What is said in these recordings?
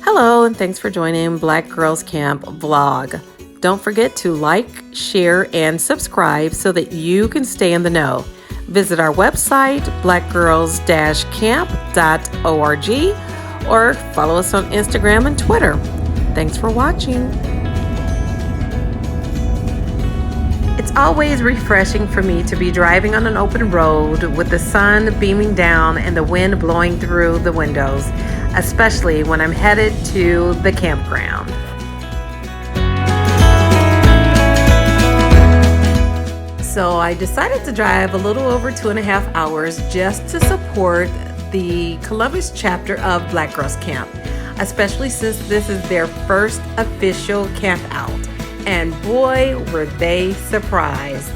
Hello, and thanks for joining Black Girls Camp vlog. Don't forget to like, share, and subscribe so that you can stay in the know. Visit our website, blackgirls-camp.org, or follow us on Instagram and Twitter. Thanks for watching. It's always refreshing for me to be driving on an open road with the sun beaming down and the wind blowing through the windows, especially when I'm headed to the campground. So I decided to drive a little over 2.5 hours just to support the Columbus chapter of Black Girls Camp, especially since this is their first official camp out. And boy, were they surprised.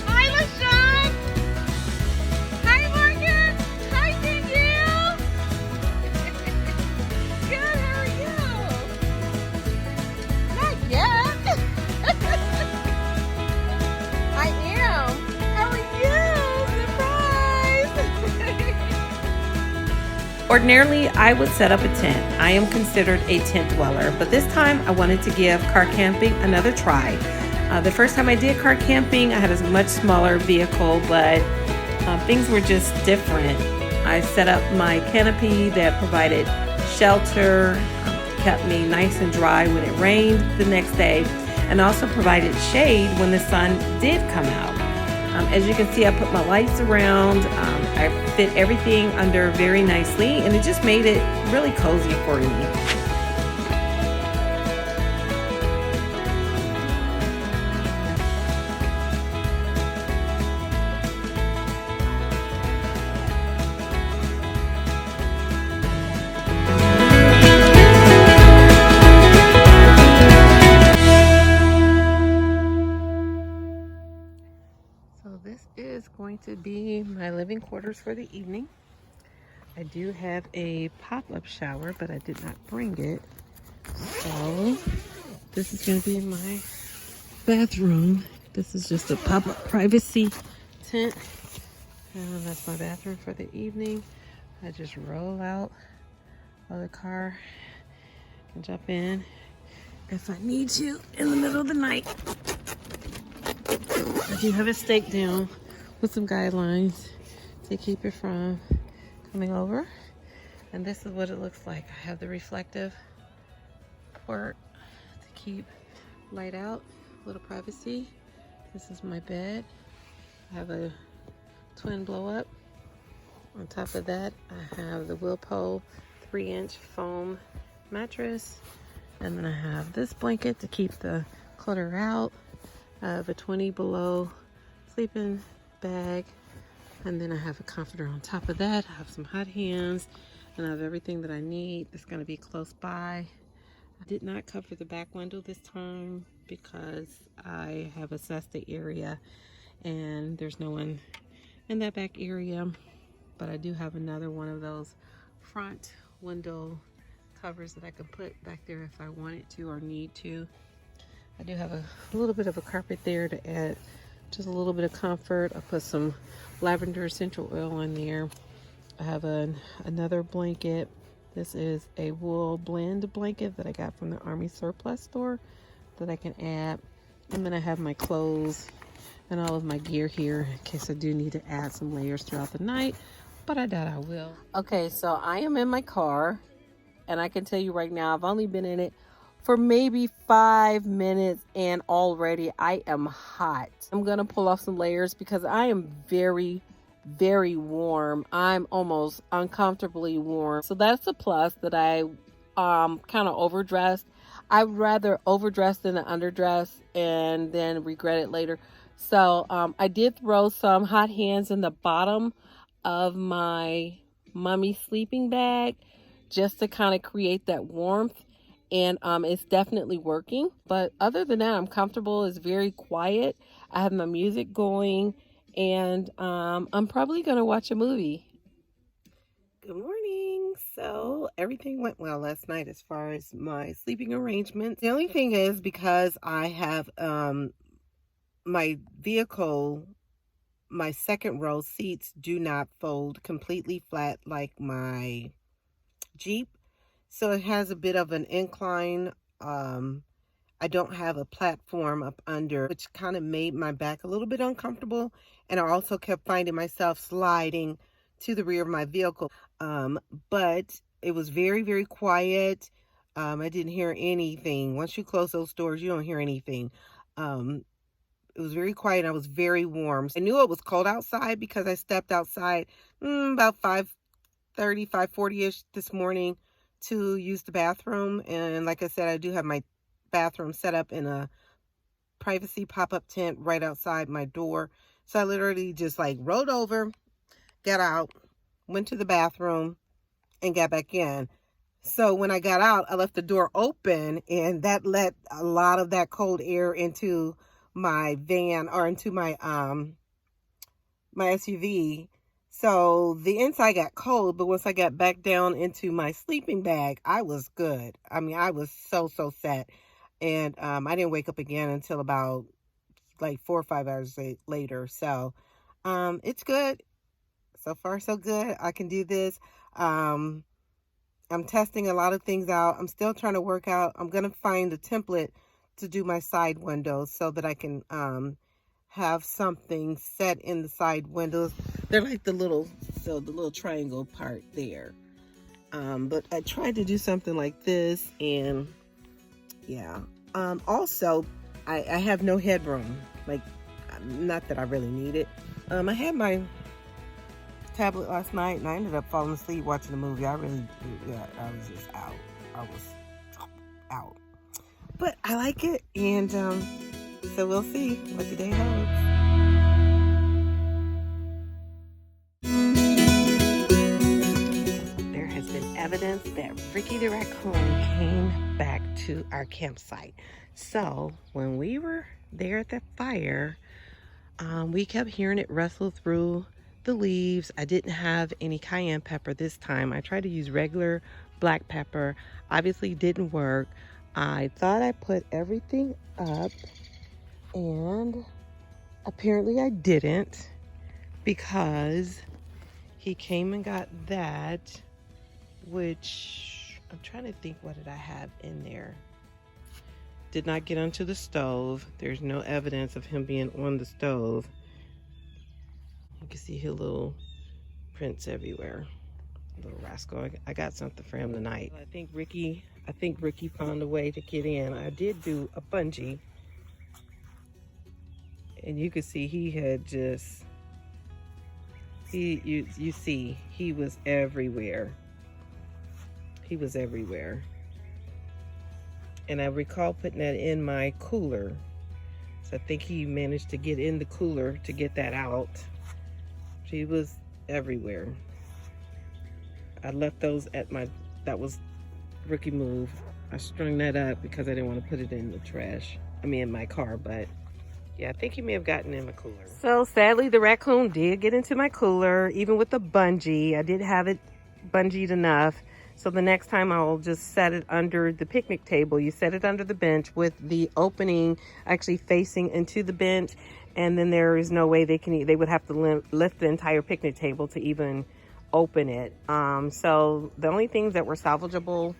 Hi, LaShawn. Hi, Morgan. Hi, Danielle. Good, how are you? Not yet. I am. How are you? Surprise. Ordinarily, I would set up a tent. I am considered a tent dweller, but this time I wanted to give car camping another try. The first time I did car camping, I had a much smaller vehicle, but things were just different. I set up my canopy that provided shelter, kept me nice and dry when it rained the next day, and also provided shade when the sun did come out. As you can see, I put my lights around. I fit everything under very nicely, and it just made it really cozy for me. So this is going to be my living quarters for the evening. I do have a pop-up shower, but I did not bring it. So this is going to be my bathroom. This is just a pop-up privacy tent. And that's my bathroom for the evening. I just roll out of the car and jump in if I need to in the middle of the night. I do have it staked down with some guidelines to keep it from coming over. And this is what it looks like. I have the reflective port to keep light out, a little privacy. This is my bed. I have a twin blow up. On top of that, I have the Wilpo 3-inch foam mattress. And then I have this blanket to keep the clutter out. I have a 20 below sleeping bag. And then I have a comforter on top of that. I have some hot hands, and I have everything that I need. It's going to be close by. I did not cover the back window this time because I have assessed the area and there's no one in that back area. But I do have another one of those front window covers that I can put back there if I wanted to or need to. I do have a little bit of a carpet there to add just a little bit of comfort. I put some lavender essential oil in there. I have another blanket. This is a wool blend blanket that I got from the Army surplus store that I can add. And then I have my clothes and all of my gear here in case I do need to add some layers throughout the night, but I doubt I will. Okay, so I am in my car, and I can tell you right now, I've only been in it for maybe 5 minutes, and already I am hot. I'm gonna pull off some layers because I am very, very warm. I'm almost uncomfortably warm. So that's a plus that I kind of overdressed. I'd rather overdress than underdress and then regret it later. So I did throw some hot hands in the bottom of my mummy sleeping bag just to kind of create that warmth. And it's definitely working. But other than that, I'm comfortable. It's very quiet. I have my music going, and I'm probably going to watch a movie. Good morning. So everything went well last night as far as my sleeping arrangements. The only thing is, because I have my vehicle, my second row seats do not fold completely flat like my Jeep, so it has a bit of an incline. I don't have a platform up under, which kind of made my back a little bit uncomfortable. And I also kept finding myself sliding to the rear of my vehicle. But it was very, very quiet. I didn't hear anything. Once you close those doors, you don't hear anything. It was very quiet and I was very warm. I knew it was cold outside because I stepped outside about 5:30, 5:40-ish this morning to use the bathroom. And like I said, I do have my bathroom set up in a privacy pop-up tent right outside my door. So I literally just like rolled over, got out, went to the bathroom, and got back in. So when I got out, I left the door open, and that let a lot of that cold air into my van, or into my my SUV. So the inside got cold, but once I got back down into my sleeping bag, I was good. I mean, I was so set. And I didn't wake up again until about like 4 or 5 hours later. So it's good. So far, so good. I can do this. I'm testing a lot of things out. I'm still trying to work out. I'm going to find a template to do my side windows so that I can have something set in the side windows. They're like the little triangle part there. But I tried to do something like this, and yeah. Also, I have no headroom. Like, not that I really need it. I had my tablet last night, and I ended up falling asleep watching a movie. I was just out. I was out. But I like it, and so we'll see what the day holds. There has been evidence that Ricky the raccoon came back to our campsite. So when we were there at the fire, we kept hearing it rustle through the leaves. I didn't have any cayenne pepper this time. I tried to use regular black pepper. Obviously didn't work. I thought I put everything up, and apparently I didn't, because he came and got that, which I'm trying to think, what did I have in there? Did not get onto the stove. There's no evidence of him being on the stove. You can see his little prints everywhere. Little rascal. I got something for him tonight. I think Ricky found a way to get in. I did do a bungee, and you could see he had just, you see, he was everywhere. He was everywhere. And I recall putting that in my cooler. So I think he managed to get in the cooler to get that out. He was everywhere. I left those at that was rookie move. I strung that up because I didn't want to put it in the trash. I mean, in my car, but yeah, I think he may have gotten in my cooler. So sadly, the raccoon did get into my cooler, even with the bungee. I did have it bungeed enough. So the next time I'll just set it under the picnic table. You set it under the bench with the opening actually facing into the bench, and then there is no way they can eat. They would have to lift the entire picnic table to even open it. So the only things that were salvageable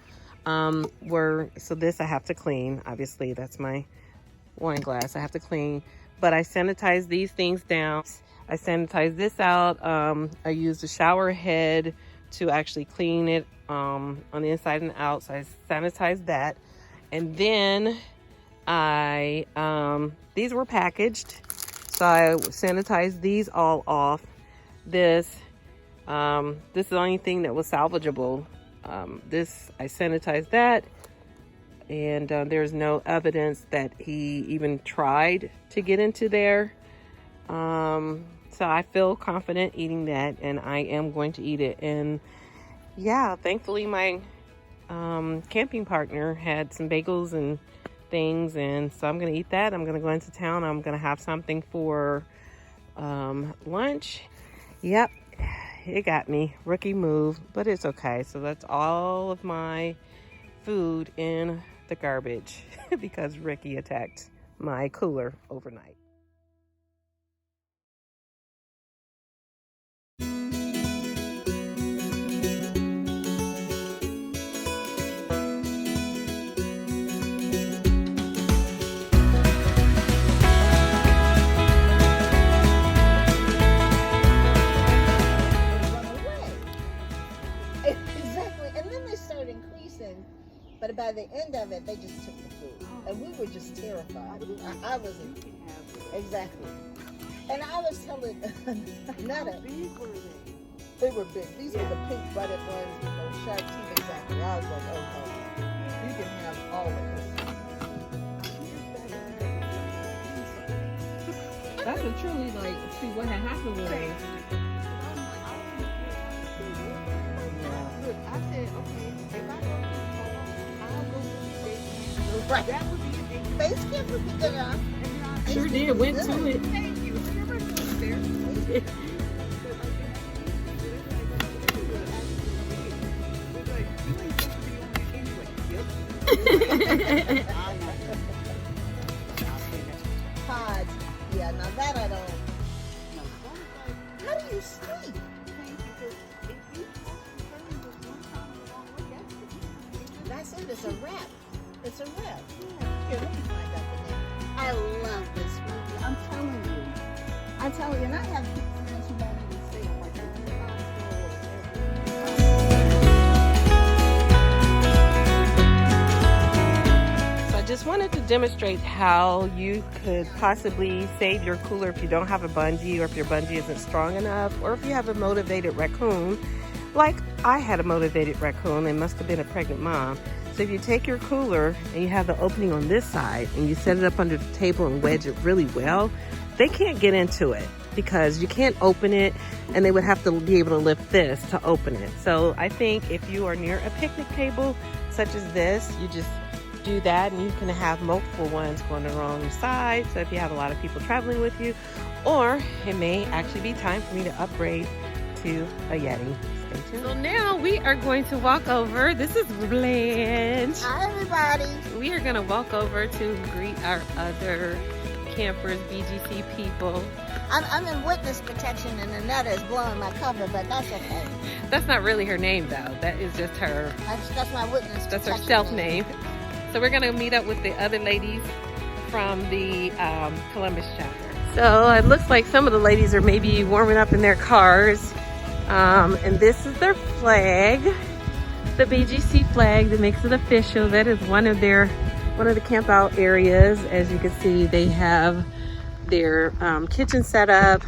were, so this I have to clean. Obviously, that's my wine glass I have to clean. But I sanitized these things down. I sanitized this out. I used a shower head to actually clean it on the inside and out. So I sanitized that. And then these were packaged. So I sanitized these all off. This is the only thing that was salvageable. This, I sanitized that. And there's no evidence that he even tried to get into there. So I feel confident eating that, and I am going to eat it. And yeah, thankfully my camping partner had some bagels and things, and so I'm gonna eat that. I'm gonna go into town. I'm gonna have something for lunch. Yep, it got me. Rookie move, but it's okay. So that's all of my food in the garbage because Ricky attacked my cooler overnight. Exactly. And then they started increasing, but by the end of it, they just took the food. And we were just terrified. I wasn't. Exactly. And I was telling Netta. They were big. These were the pink butted ones with those sharp teeth. Exactly. I was like, oh no. You can have all of this. That's a truly like, see what had happened was. I said, okay, if I go to I'll go to right. That would be a big base camp would be good enough. Sure did, went to it. Thank you. Never there. Pods. Yeah, now that I don't. How do you sleep? That's it. It's a wrap. It's a wrap. Here, let me find out the name. I love this movie. I'm telling you. I'm telling you. And I have friends who don't even say it like this. So I just wanted to demonstrate how you could possibly save your cooler if you don't have a bungee, or if your bungee isn't strong enough, or if you have a motivated raccoon. Like I had a motivated raccoon and must have been a pregnant mom. So if you take your cooler and you have the opening on this side and you set it up under the table and wedge it really well, they can't get into it because you can't open it, and they would have to be able to lift this to open it. So I think if you are near a picnic table such as this, you just do that, and you can have multiple ones going along the side. So if you have a lot of people traveling with you, or it may actually be time for me to upgrade to a Yeti. Stay tuned. So now we are going to walk over. This is Blanche. Hi, everybody. We are going to walk over to greet our other campers, BGC people. I'm in witness protection, and Annetta is blowing my cover, but that's okay. That's not really her name, though. That is just her. That's my witness That's protection her self name. So we're going to meet up with the other ladies from the Columbus chapter. So it looks like some of the ladies are maybe warming up in their cars. And this is their flag, the BGC flag that makes it official. That is one of the camp out areas. As you can see, they have their kitchen set up.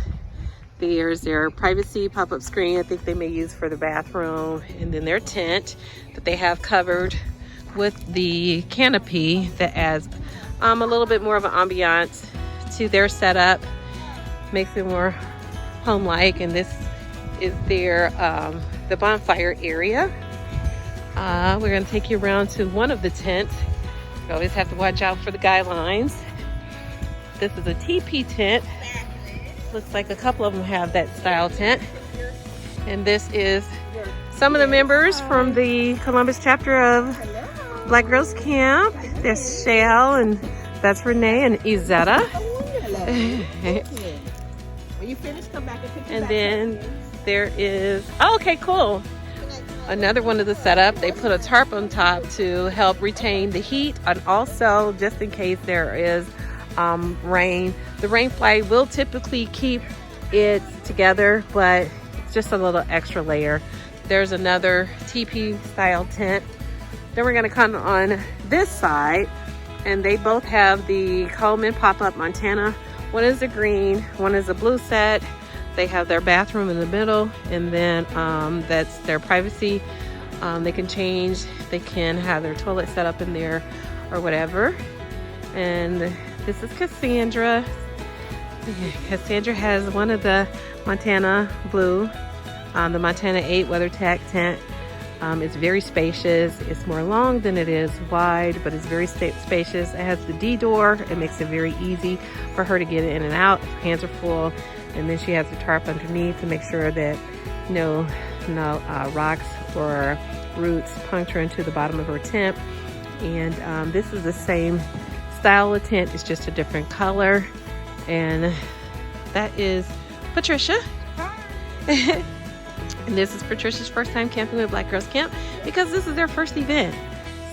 There's their privacy pop-up screen I think they may use for the bathroom, and then their tent that they have covered with the canopy that adds a little bit more of an ambiance to their setup, makes it more home-like. And this is their the bonfire area. We're going to take you around to one of the tents. You always have to watch out for the guidelines. This is a teepee tent. Looks like a couple of them have that style tent. And this is some of the members from the Columbus chapter of Black Girls Camp. There's Shell, and that's Renee and Izetta. When you finish, come back and pick And then there is, oh, okay, cool. Another one of the setup, they put a tarp on top to help retain the heat, and also just in case there is rain. The rain flag will typically keep it together, but it's just a little extra layer. There's another teepee style tent. Then we're gonna come on this side, and they both have the Coleman pop-up Montana. One is a green, one is a blue set. They have their bathroom in the middle, and then that's their privacy. They can change, they can have their toilet set up in there or whatever. And this is Cassandra. Cassandra has one of the Montana blue, the Montana 8 WeatherTech tent. It's very spacious. It's more long than it is wide, but it's very spacious. It has the D door. It makes it very easy for her to get in and out if her hands are full. And then she has the tarp underneath to make sure that no rocks or roots puncture into the bottom of her tent. And this is the same style of tent. It's just a different color. And that is Patricia. And this is Patricia's first time camping with Black Girls Camp because this is their first event.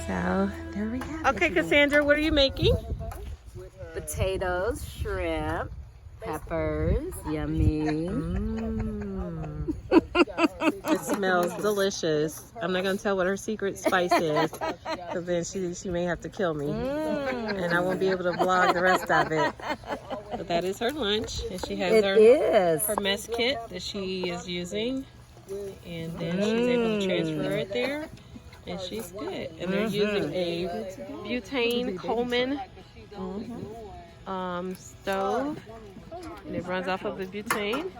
So there we have it. Okay, Cassandra, what are you making? Potatoes, shrimp, peppers, yummy. It smells delicious. I'm not gonna tell what her secret spice is, because then she may have to kill me, and I won't be able to vlog the rest of it. But that is her lunch, and she has her mess kit that she is using, and then she's able to transfer it there, and she's good. And they're using a butane Coleman stove, and it runs off of the butane.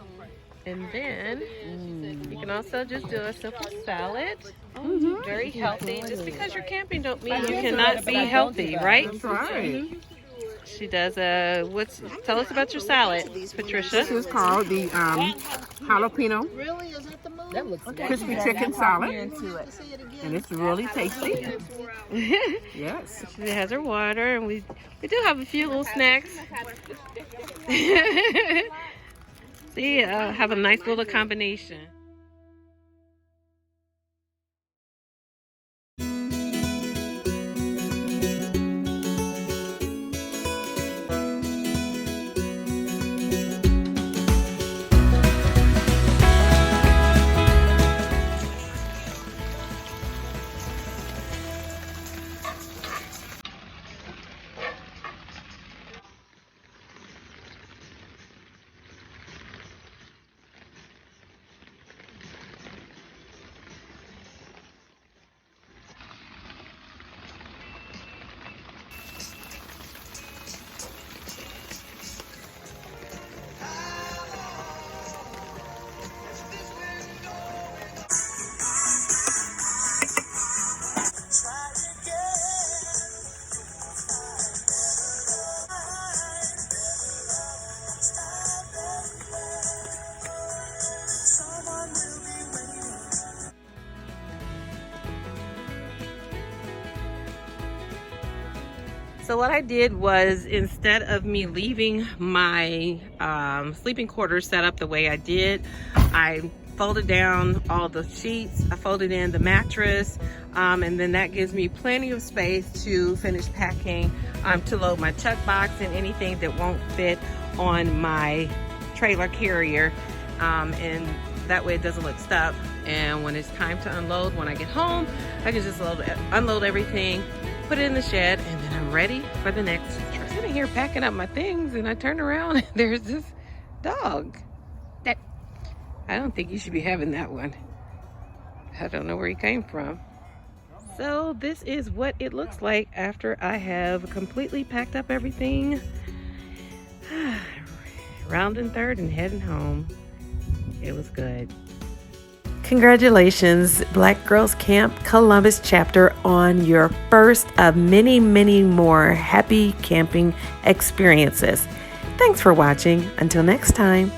And then you can also just do a simple salad. Very healthy. Just because you're camping don't mean you cannot be healthy, right? That's right. She does tell us about your salad, Patricia. This is called the jalapeno Really? Is that the move? crispy chicken salad. And it's really tasty. Yes. She has her water, and we do have a few little snacks. See, have a nice little combination. So what I did was, instead of me leaving my sleeping quarters set up the way I did, I folded down all the sheets, I folded in the mattress, and then that gives me plenty of space to finish packing, to load my chuck box and anything that won't fit on my trailer carrier, and that way it doesn't look stuck. And when it's time to unload, when I get home, I can just unload everything, put it in the shed, and then I'm ready for the next trip. I'm sitting here packing up my things, and I turn around and there's this dog. I don't think you should be having that one. I don't know where he came from. So this is what it looks like after I have completely packed up everything. Rounding third and heading home. It was good. Congratulations, Black Girls Camp Columbus chapter, on your first of many, many more happy camping experiences. Thanks for watching. Until next time.